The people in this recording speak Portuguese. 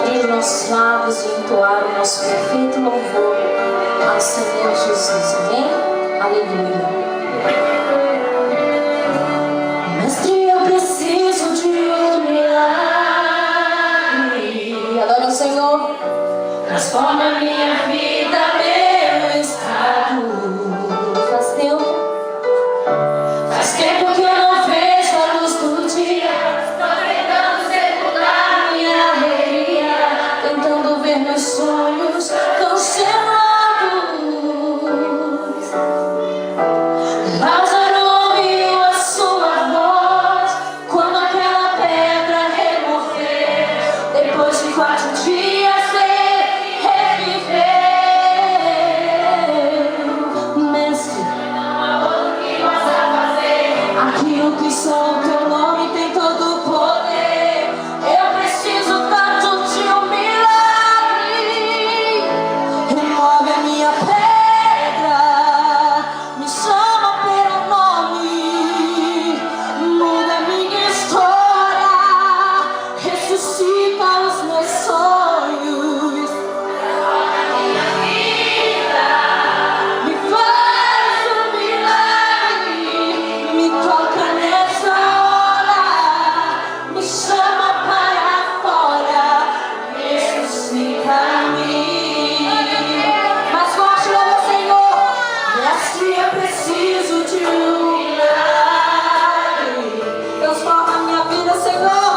abrir os nossos lábios e entoar o nosso perfeito louvor ao Senhor Jesus. Amém? Aleluia. Mestre, eu preciso de um milagre. Adora o Senhor. Transforma a minha vida, meu estado. Faz tempo que eu não vejo a luz do dia. Estou tentando secundar minha alegria, tentando ver meus sonhos cancelados. Lázaro ouviu a sua voz quando aquela pedra removeu. Depois de 4 dias ele reviveu. Mestre, aquilo que só o teu nome tem todo o poder. Eu preciso tanto de um milagre. Remove a minha pedra, me chama pelo nome, muda minha história, ressuscita os meus sonhos. Me faz um milagre, me toca nessa hora, me chama para fora, ressuscita-me. Mas forte, louva o Senhor. Mestre, eu preciso de um milagre. Transforma a minha vida, Senhor.